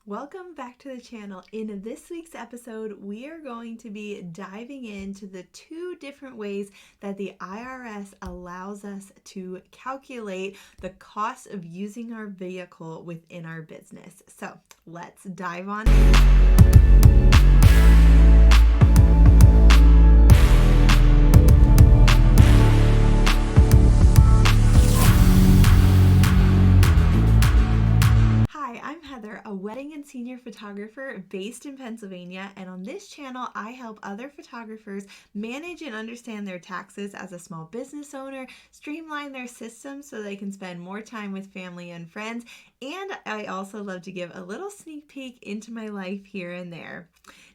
Welcome back to the channel. In this week's episode, we are going to be diving into the two different ways that the IRS allows us to calculate the cost of using our vehicle within our business. So let's dive on in. I'm Heather, a wedding and senior photographer based in Pennsylvania, and on this channel I help other photographers manage and understand their taxes as a small business owner, streamline their systems so they can spend more time with family and friends, and I also love to give a little sneak peek into my life here and there.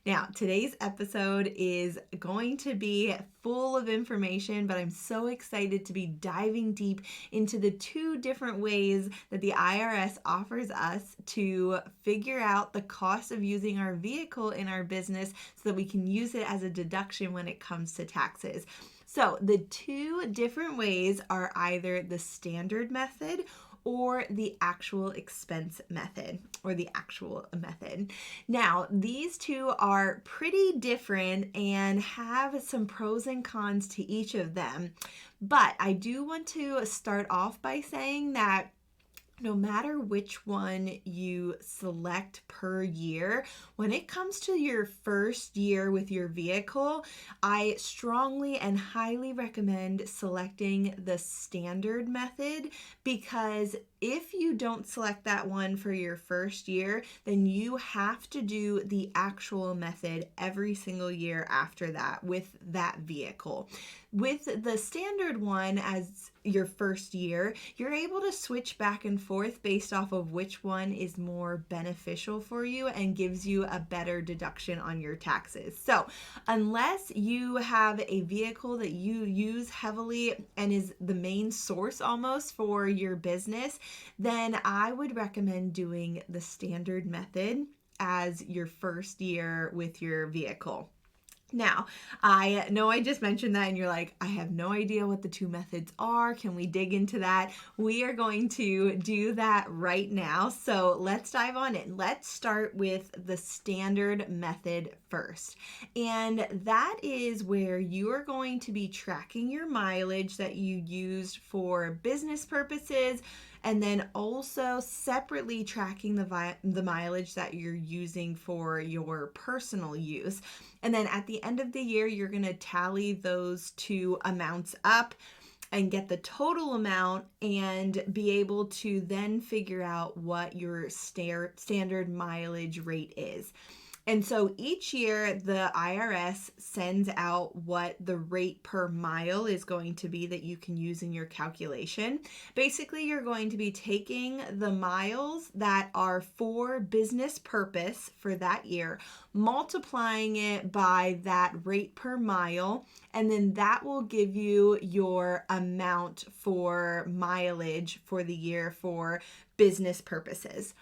Now, today's episode is going to be full of information, but I'm so excited to be diving deep into the two different ways that the IRS offers us to figure out the cost of using our vehicle in our business so that we can use it as a deduction when it comes to taxes. So the two different ways are either the standard method or the actual expense method, or the actual method. Now, these two are pretty different and have some pros and cons to each of them, but I do want to start off by saying that no matter which one you select per year, when it comes to your first year with your vehicle, I strongly and highly recommend selecting the standard method, because if you don't select that one for your first year, then you have to do the actual method every single year after that with that vehicle. With the standard one as your first year, you're able to switch back and forth based off of which one is more beneficial for you and gives you a better deduction on your taxes. So unless you have a vehicle that you use heavily and is the main source almost for your business, then I would recommend doing the standard method as your first year with your vehicle. Now, I know I just mentioned that and you're like, I have no idea what the two methods are. Can we dig into that? We are going to do that right now. So let's dive on in. Let's start with the standard method first. And that is where you are going to be tracking your mileage that you used for business purposes, and then also separately tracking the mileage that you're using for your personal use. And then at the end of the year, you're going to tally those two amounts up and get the total amount and be able to then figure out what your standard mileage rate is. And so each year, the IRS sends out what the rate per mile is going to be that you can use in your calculation. Basically, you're going to be taking the miles that are for business purpose for that year, multiplying it by that rate per mile, and then that will give you your amount for mileage for the year for business purposes.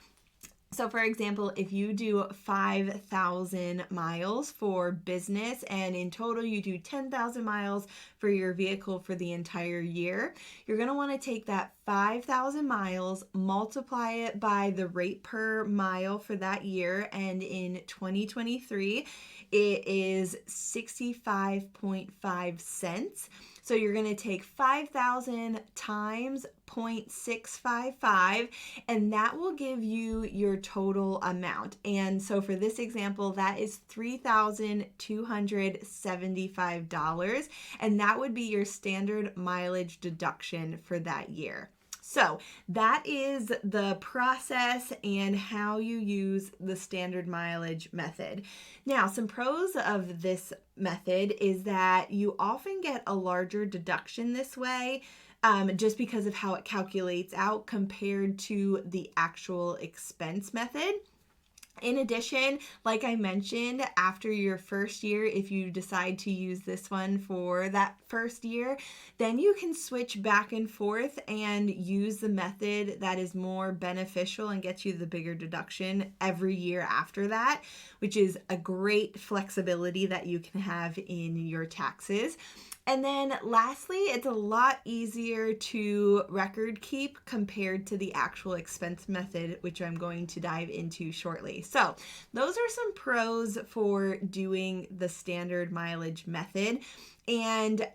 So for example, if you do 5,000 miles for business and in total you do 10,000 miles for your vehicle for the entire year, you're going to want to take that 5,000 miles, multiply it by the rate per mile for that year, and in 2023, it is 65.5 cents. So you're going to take 5,000 times 0.655, and that will give you your total amount. And so for this example, that is $3,275, and that would be your standard mileage deduction for that year. So that is the process and how you use the standard mileage method. Now, some pros of this method is that you often get a larger deduction this way, just because of how it calculates out compared to the actual expense method. In addition, like I mentioned, after your first year, if you decide to use this one for that first year, then you can switch back and forth and use the method that is more beneficial and gets you the bigger deduction every year after that, which is a great flexibility that you can have in your taxes. And then lastly, it's a lot easier to record keep compared to the actual expense method, which I'm going to dive into shortly. So those are some pros for doing the standard mileage method. And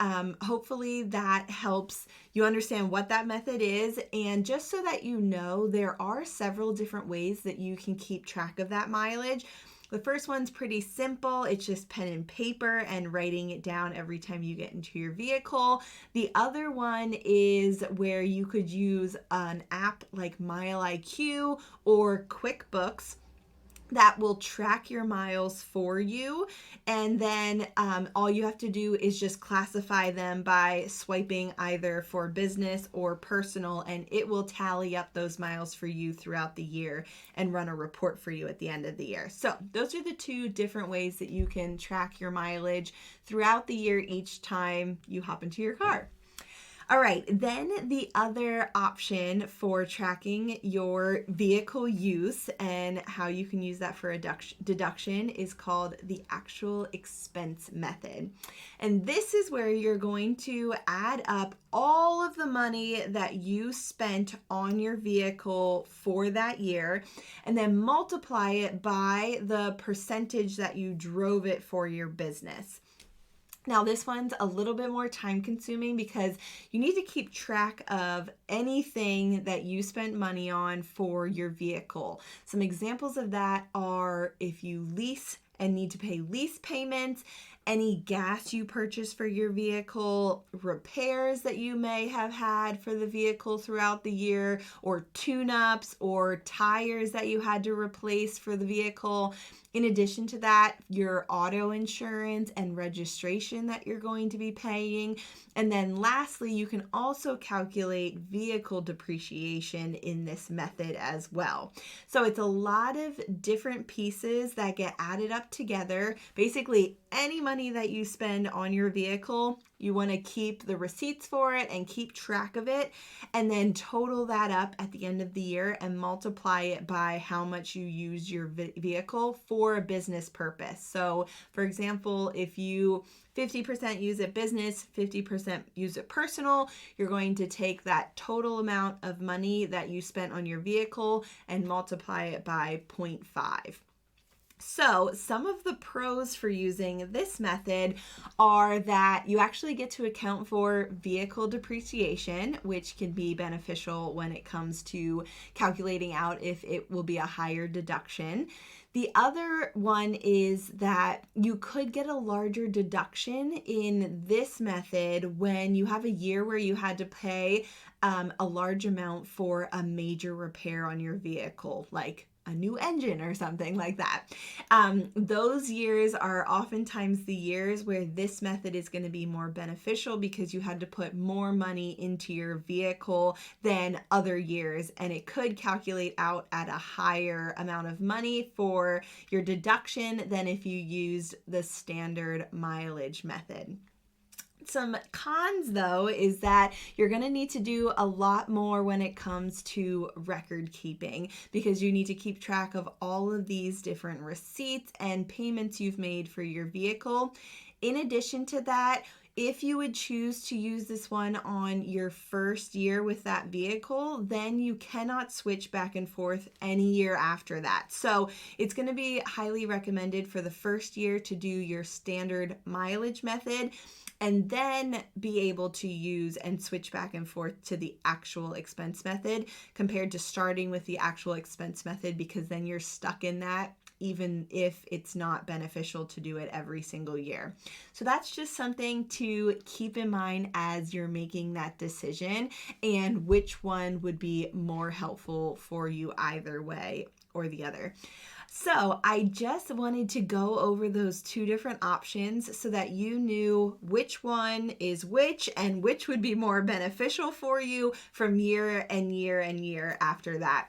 hopefully that helps you understand what that method is. And just so that you know, there are several different ways that you can keep track of that mileage. The first one's pretty simple. It's just pen and paper and writing it down every time you get into your vehicle. The other one is where you could use an app like MileIQ or QuickBooks that will track your miles for you. And then all you have to do is just classify them by swiping either for business or personal, and it will tally up those miles for you throughout the year and run a report for you at the end of the year. So those are the two different ways that you can track your mileage throughout the year each time you hop into your car. All right, then the other option for tracking your vehicle use and how you can use that for a deduction is called the actual expense method. And this is where you're going to add up all of the money that you spent on your vehicle for that year and then multiply it by the percentage that you drove it for your business. Now, this one's a little bit more time consuming because you need to keep track of anything that you spent money on for your vehicle. Some examples of that are if you lease and need to pay lease payments, any gas you purchase for your vehicle, repairs that you may have had for the vehicle throughout the year, or tune-ups or tires that you had to replace for the vehicle. In addition to that, your auto insurance and registration that you're going to be paying. And then lastly, you can also calculate vehicle depreciation in this method as well. So it's a lot of different pieces that get added up together. Basically, any money that you spend on your vehicle, you want to keep the receipts for it and keep track of it, and then total that up at the end of the year and multiply it by how much you use your vehicle for a business purpose. So, for example, if you 50% use it business, 50% use it personal, you're going to take that total amount of money that you spent on your vehicle and multiply it by 0.5. So some of the pros for using this method are that you actually get to account for vehicle depreciation, which can be beneficial when it comes to calculating out if it will be a higher deduction. The other one is that you could get a larger deduction in this method when you have a year where you had to pay a large amount for a major repair on your vehicle, like a new engine or something like that. Those years are oftentimes the years where this method is going to be more beneficial because you had to put more money into your vehicle than other years, and it could calculate out at a higher amount of money for your deduction than if you used the standard mileage method. Some cons, though, is that you're going to need to do a lot more when it comes to record keeping because you need to keep track of all of these different receipts and payments you've made for your vehicle. In addition to that, if you would choose to use this one on your first year with that vehicle, then you cannot switch back and forth any year after that. So it's going to be highly recommended for the first year to do your standard mileage method and then be able to use and switch back and forth to the actual expense method compared to starting with the actual expense method, because then you're stuck in that even if it's not beneficial to do it every single year. So that's just something to keep in mind as you're making that decision and which one would be more helpful for you either way or the other. So I just wanted to go over those two different options so that you knew which one is which and which would be more beneficial for you from year and year and year after that.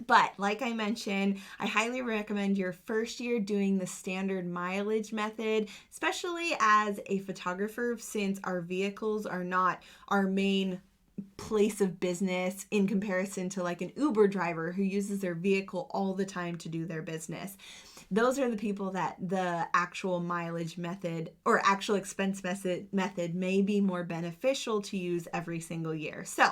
But like I mentioned, I highly recommend your first year doing the standard mileage method, especially as a photographer, since our vehicles are not our main place of business in comparison to like an Uber driver who uses their vehicle all the time to do their business. Those are the people that the actual mileage method or actual expense method may be more beneficial to use every single year. So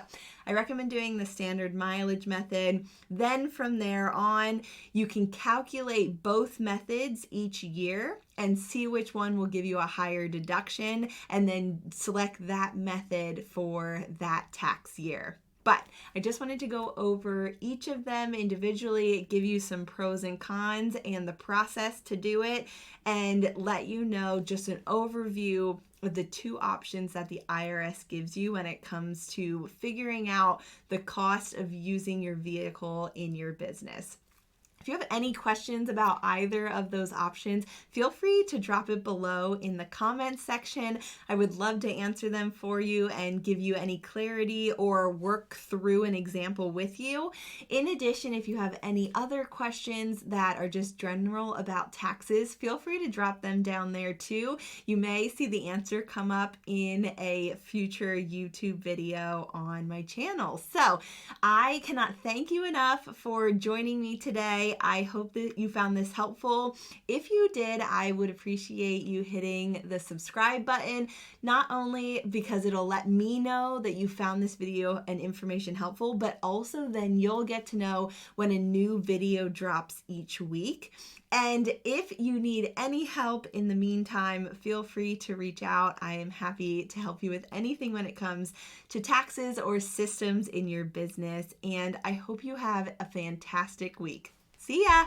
I recommend doing the standard mileage method. Then from there on, you can calculate both methods each year and see which one will give you a higher deduction, and then select that method for that tax year. But I just wanted to go over each of them individually, give you some pros and cons and the process to do it, and let you know just an overview of the two options that the IRS gives you when it comes to figuring out the cost of using your vehicle in your business. If you have any questions about either of those options, feel free to drop it below in the comments section. I would love to answer them for you and give you any clarity or work through an example with you. In addition, if you have any other questions that are just general about taxes, feel free to drop them down there too. You may see the answer come up in a future YouTube video on my channel. So I cannot thank you enough for joining me today. I hope that you found this helpful. If you did, I would appreciate you hitting the subscribe button, not only because it'll let me know that you found this video and information helpful, but also then you'll get to know when a new video drops each week. And if you need any help in the meantime, feel free to reach out. I am happy to help you with anything when it comes to taxes or systems in your business. And I hope you have a fantastic week. See ya!